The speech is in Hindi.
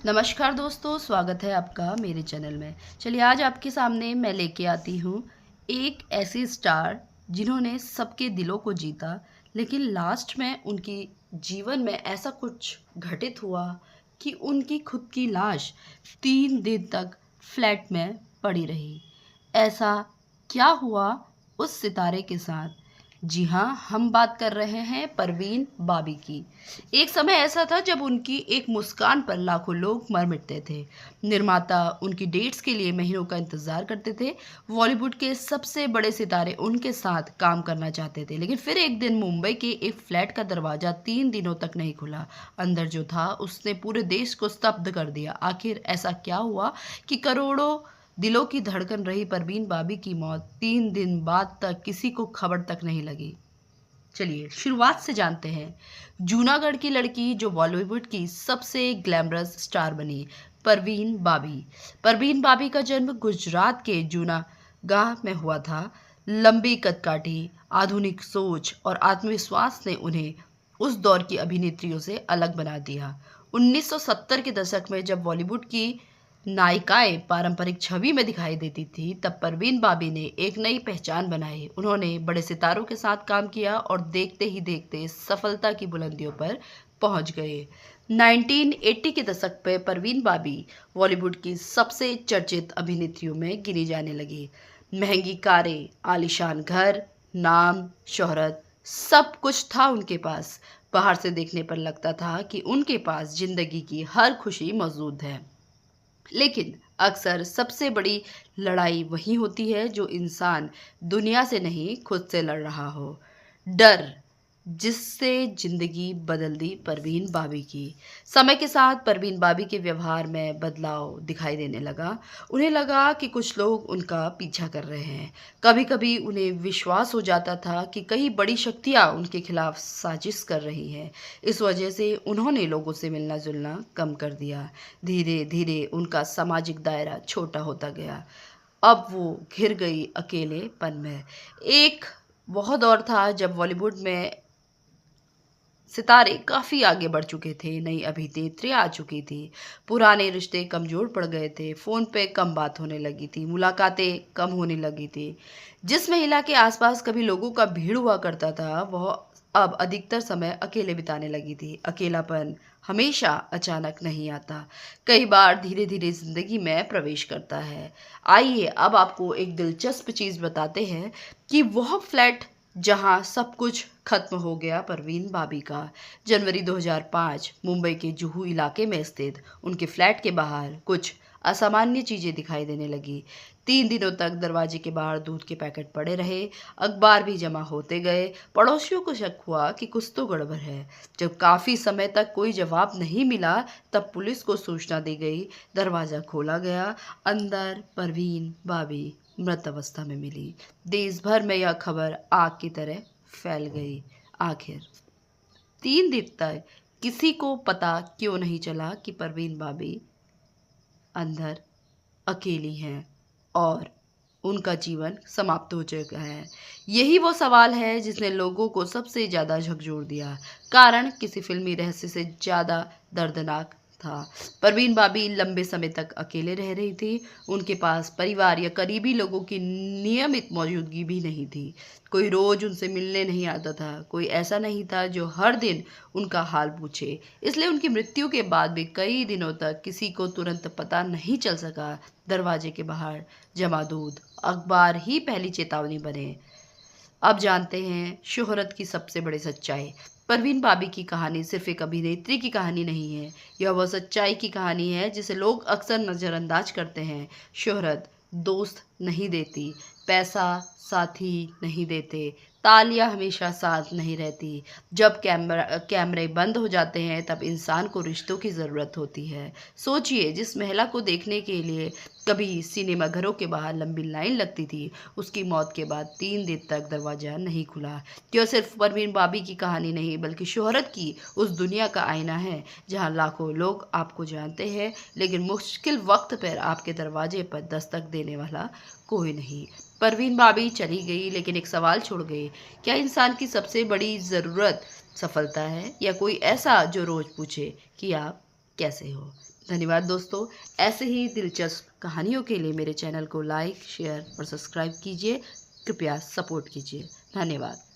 नमस्कार दोस्तों, स्वागत है आपका मेरे चैनल में। चलिए आज आपके सामने मैं लेके आती हूँ एक ऐसी स्टार जिन्होंने सबके दिलों को जीता, लेकिन लास्ट में उनकी जीवन में ऐसा कुछ घटित हुआ कि उनकी खुद की लाश 3 दिन तक फ्लैट में पड़ी रही। ऐसा क्या हुआ उस सितारे के साथ? जी हाँ, हम बात कर रहे हैं परवीन बाबी की। एक समय ऐसा था जब उनकी एक मुस्कान पर लाखों लोग मर मिटते थे। निर्माता उनकी डेट्स के लिए महीनों का इंतजार करते थे। बॉलीवुड के सबसे बड़े सितारे उनके साथ काम करना चाहते थे, लेकिन फिर एक दिन मुंबई के एक फ्लैट का दरवाजा 3 दिनों तक नहीं खुला। अंदर जो था उसने पूरे देश को स्तब्ध कर दिया। आखिर ऐसा क्या हुआ कि करोड़ों दिलों की धड़कन रही परवीन बाबी की मौत 3 दिन बाद तक किसी को खबर तक नहीं लगी? चलिए शुरुआत से जानते हैं। जूनागढ़ की लड़की जो बॉलीवुड की सबसे ग्लैमरस स्टार बनी, परवीन बाबी। परवीन बाबी का जन्म गुजरात के जूनागढ़ में हुआ था। लंबी कदकाठी, आधुनिक सोच और आत्मविश्वास ने उन्हें उस दौर की अभिनेत्रियों से अलग बना दिया। 1970 के दशक में जब बॉलीवुड की नायिकाएं पारंपरिक छवि में दिखाई देती थी, तब परवीन बाबी ने एक नई पहचान बनाई। उन्होंने बड़े सितारों के साथ काम किया और देखते ही देखते सफलता की बुलंदियों पर पहुंच गए। 1980 के दशक में परवीन बाबी बॉलीवुड की सबसे चर्चित अभिनेत्रियों में गिनी जाने लगी। महंगी कारें, आलीशान घर, नाम, शोहरत, सब कुछ था उनके पास। बाहर से देखने पर लगता था कि उनके पास जिंदगी की हर खुशी मौजूद है, लेकिन अक्सर सबसे बड़ी लड़ाई वही होती है जो इंसान दुनिया से नहीं खुद से लड़ रहा हो। डर जिससे जिंदगी बदल दी परवीन बाबी की। समय के साथ परवीन बाबी के व्यवहार में बदलाव दिखाई देने लगा। उन्हें लगा कि कुछ लोग उनका पीछा कर रहे हैं। कभी कभी उन्हें विश्वास हो जाता था कि कई बड़ी शक्तियां उनके खिलाफ साजिश कर रही हैं। इस वजह से उन्होंने लोगों से मिलना जुलना कम कर दिया। धीरे धीरे उनका सामाजिक दायरा छोटा होता गया। अब वो घिर गई अकेलेपन में। एक वह दौर था जब बॉलीवुड में सितारे काफ़ी आगे बढ़ चुके थे, नई अभिनेत्रियां आ चुकी थी, पुराने रिश्ते कमज़ोर पड़ गए थे, फ़ोन पे कम बात होने लगी थी, मुलाकातें कम होने लगी थी। जिस महिला के आसपास कभी लोगों का भीड़ हुआ करता था, वह अब अधिकतर समय अकेले बिताने लगी थी। अकेलापन हमेशा अचानक नहीं आता, कई बार धीरे धीरे ज़िंदगी में प्रवेश करता है। आइए अब आपको एक दिलचस्प चीज़ बताते हैं कि वह फ्लैट जहां सब कुछ खत्म हो गया। परवीन बाबी का जनवरी 2005 मुंबई के जुहू इलाके में स्थित उनके फ्लैट के बाहर कुछ असामान्य चीजें दिखाई देने लगी। 3 दिनों तक दरवाजे के बाहर दूध के पैकेट पड़े रहे, अखबार भी जमा होते गए। पड़ोसियों को शक हुआ कि कुछ तो गड़बड़ है। जब काफी समय तक कोई जवाब नहीं मिला, तब पुलिस को सूचना दी गई। दरवाजा खोला गया, अंदर परवीन बाबी मृत अवस्था में मिली। देश भर में यह खबर आग की तरह फैल गई। आखिर 3 दिन तक किसी को पता क्यों नहीं चला कि परवीन बाबी अंदर अकेली हैं और उनका जीवन समाप्त हो चुका है? यही वो सवाल है जिसने लोगों को सबसे ज़्यादा झकझोर दिया। कारण किसी फिल्मी रहस्य से ज़्यादा दर्दनाक था। परवीन बाबी लंबे समय तक अकेले रह रही थी। उनके पास परिवार या करीबी लोगों की नियमित मौजूदगी भी नहीं थी। कोई रोज उनसे मिलने नहीं आता था। कोई ऐसा नहीं था जो हर दिन उनका हाल पूछे। इसलिए उनकी मृत्यु के बाद भी कई दिनों तक किसी को तुरंत पता नहीं चल सका। दरवाजे के बाहर जमा दूध, अखबार ही पहली चेतावनी बने। अब जानते हैं शोहरत की सबसे बड़ी सच्चाई। परवीन बाबी की कहानी सिर्फ एक अभिनेत्री की कहानी नहीं है, यह वह सच्चाई की कहानी है जिसे लोग अक्सर नज़रअंदाज करते हैं। शोहरत दोस्त नहीं देती, पैसा साथी नहीं देते, तालियां हमेशा साथ नहीं रहती। जब कैमरे बंद हो जाते हैं तब इंसान को रिश्तों की ज़रूरत होती है। सोचिए, जिस महिला को देखने के लिए कभी सिनेमा घरों के बाहर लंबी लाइन लगती थी, उसकी मौत के बाद 3 दिन तक दरवाज़ा नहीं खुला। यह सिर्फ परवीन बाबी की कहानी नहीं, बल्कि शोहरत की उस दुनिया का आईना है जहां लाखों लोग आपको जानते हैं, लेकिन मुश्किल वक्त पर आपके दरवाजे पर दस्तक देने वाला कोई नहीं। परवीन बाबी चली गई, लेकिन एक सवाल छोड़ गई। क्या इंसान की सबसे बड़ी ज़रूरत सफलता है, या कोई ऐसा जो रोज़ पूछे कि आप कैसे हो। धन्यवाद दोस्तों। ऐसे ही दिलचस्प कहानियों के लिए मेरे चैनल को लाइक, शेयर और सब्सक्राइब कीजिए। कृपया सपोर्ट कीजिए। धन्यवाद।